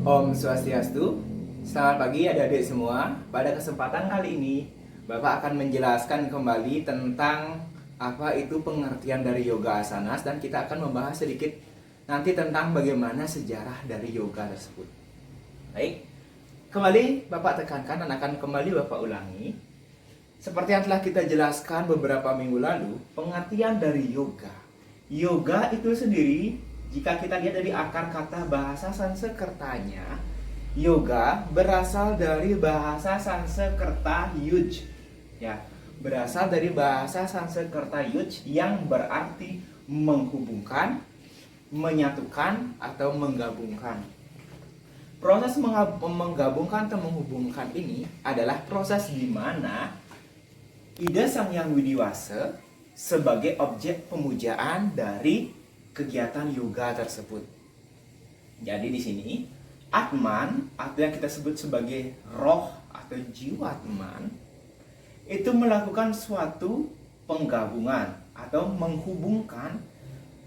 Om Swastiastu. Selamat pagi adik-adik semua. Pada kesempatan kali ini Bapak akan menjelaskan kembali tentang apa itu pengertian dari yoga asanas, dan kita akan membahas sedikit nanti tentang bagaimana sejarah dari yoga tersebut. Baik, kembali Bapak tekankan dan akan kembali Bapak ulangi. Seperti yang telah kita jelaskan beberapa minggu lalu, pengertian dari yoga. Yoga itu sendiri, jika kita lihat dari akar kata bahasa Sanskertanya, yoga berasal dari bahasa Sanskerta yuj. Ya, berasal dari bahasa Sanskerta yuj yang berarti menghubungkan, menyatukan atau menggabungkan. Proses menggabungkan atau menghubungkan ini adalah proses di mana Ida Sang Hyang Widiwasa sebagai objek pemujaan dari kegiatan yoga tersebut. Jadi di sini Atman atau yang kita sebut sebagai roh atau jiwa Atman itu melakukan suatu penggabungan atau menghubungkan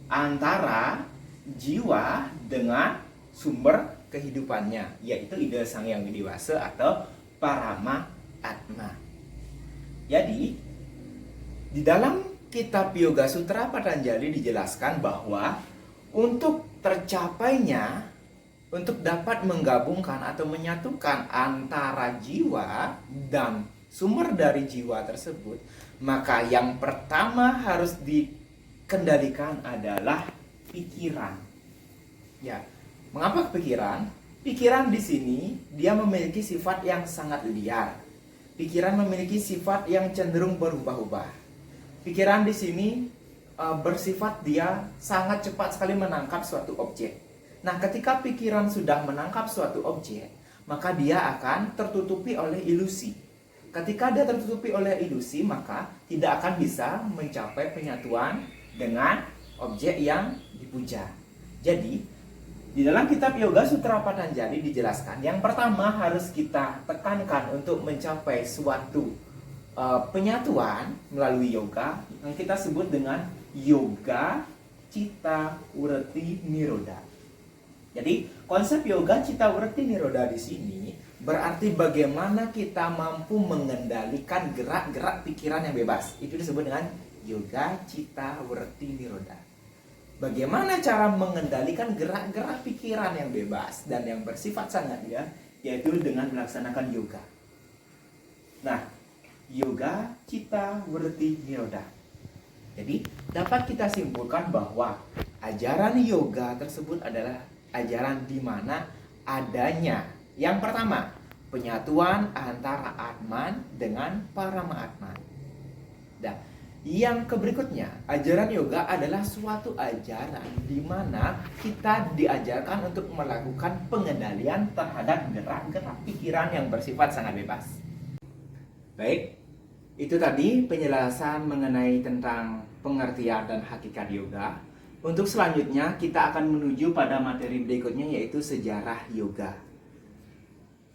antara jiwa dengan sumber kehidupannya, yaitu Ida Sang Hyang Widiwasa atau Parama Atma. Jadi di dalam kitab Yoga Sutra Patanjali dijelaskan bahwa untuk tercapainya, untuk dapat menggabungkan atau menyatukan antara jiwa dan sumber dari jiwa tersebut, maka yang pertama harus dikendalikan adalah pikiran. Ya, mengapa pikiran? Pikiran di sini dia memiliki sifat yang sangat liar. Pikiran memiliki sifat yang cenderung berubah-ubah. Pikiran di sini bersifat dia sangat cepat sekali menangkap suatu objek. Nah, ketika pikiran sudah menangkap suatu objek, maka dia akan tertutupi oleh ilusi. Ketika dia tertutupi oleh ilusi, maka tidak akan bisa mencapai penyatuan dengan objek yang dipuja. Jadi, di dalam kitab Yoga Sutra Patanjali dijelaskan, yang pertama harus kita tekankan untuk mencapai suatu penyatuan melalui yoga yang kita sebut dengan yoga citta writti nirodha. Jadi konsep yoga citta writti nirodha di sini berarti bagaimana kita mampu mengendalikan gerak-gerak pikiran yang bebas. Itu disebut dengan yoga citta writti nirodha. Bagaimana cara mengendalikan gerak-gerak pikiran yang bebas dan yang bersifat sangat liar, yaitu dengan melaksanakan yoga. Nah, yoga citta writti nirodha. Jadi dapat kita simpulkan bahwa ajaran yoga tersebut adalah ajaran di mana adanya yang pertama penyatuan antara Atman dengan Parama Atman. Dan yang berikutnya, ajaran yoga adalah suatu ajaran di mana kita diajarkan untuk melakukan pengendalian terhadap gerak-gerak pikiran yang bersifat sangat bebas. Baik, itu tadi penjelasan mengenai tentang pengertian dan hakikat yoga. Untuk selanjutnya kita akan menuju pada materi berikutnya, yaitu sejarah yoga.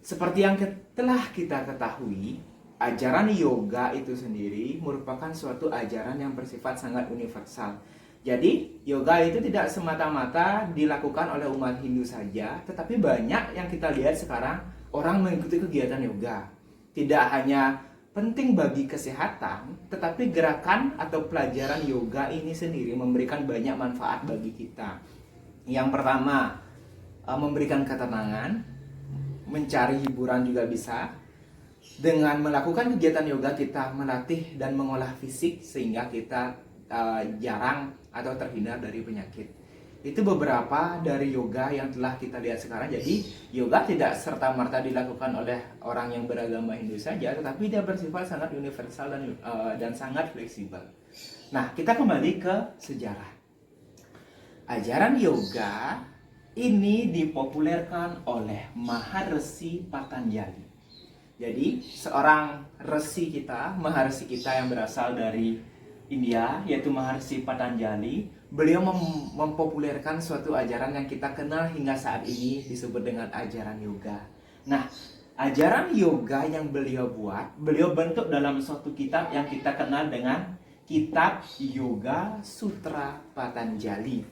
Seperti yang telah kita ketahui, ajaran yoga itu sendiri merupakan suatu ajaran yang bersifat sangat universal. Jadi yoga itu tidak semata-mata dilakukan oleh umat Hindu saja, tetapi banyak yang kita lihat sekarang orang mengikuti kegiatan yoga. Tidak hanya penting bagi kesehatan, tetapi gerakan atau pelajaran yoga ini sendiri memberikan banyak manfaat bagi kita. Yang pertama, memberikan ketenangan, mencari hiburan juga bisa. Dengan melakukan kegiatan yoga kita melatih dan mengolah fisik sehingga kita jarang atau terhindar dari penyakit. Itu beberapa dari yoga yang telah kita lihat sekarang. Jadi yoga tidak serta-merta dilakukan oleh orang yang beragama Hindu saja, tetapi dia bersifat sangat universal dan sangat fleksibel. Nah, kita kembali ke sejarah. Ajaran yoga ini dipopulerkan oleh Maharshi Patanjali. Jadi seorang Maharshi kita yang berasal dari India, yaitu Maharshi Patanjali, beliau mempopulerkan suatu ajaran yang kita kenal hingga saat ini disebut dengan ajaran yoga. Nah, ajaran yoga yang beliau buat, beliau bentuk dalam suatu kitab yang kita kenal dengan kitab Yoga Sutra Patanjali.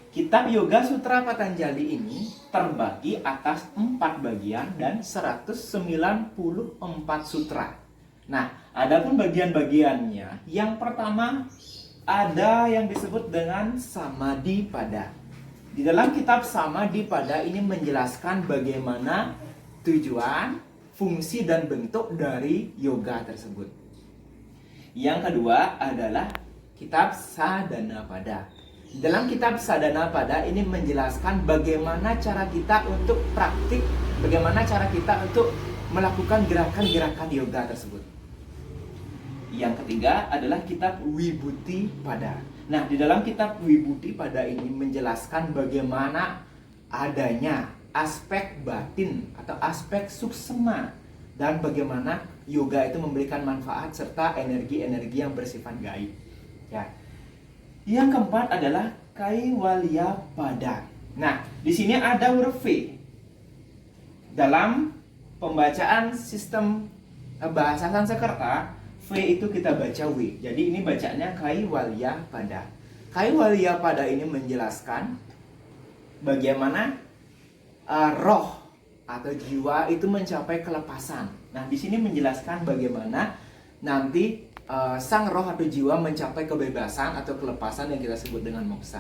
Kitab Yoga Sutra Patanjali ini terbagi atas 4 bagian dan 194 sutra. Nah, adapun bagian-bagiannya, yang pertama ada yang disebut dengan Samadhipada. Di dalam kitab Samadhipada ini menjelaskan bagaimana tujuan, fungsi, dan bentuk dari yoga tersebut. Yang kedua adalah kitab Sadanapada. Dalam kitab Sadanapada ini menjelaskan bagaimana cara kita untuk praktik, bagaimana cara kita untuk melakukan gerakan-gerakan yoga tersebut. Yang ketiga adalah kitab Vibhutipada. Nah, di dalam kitab Vibhutipada ini menjelaskan bagaimana adanya aspek batin atau aspek suksema dan bagaimana yoga itu memberikan manfaat serta energi-energi yang bersifat gaib. Ya. Yang keempat adalah Kaivalyapada. Nah, di sini ada huruf V. Dalam pembacaan sistem bahasa Sanskerta, V itu kita baca W. Jadi ini bacanya Kaivalyapada. Kaivalyapada ini menjelaskan bagaimana roh atau jiwa itu mencapai kelepasan. Nah, di sini menjelaskan bagaimana nanti sang roh atau jiwa mencapai kebebasan atau kelepasan yang kita sebut dengan moksa.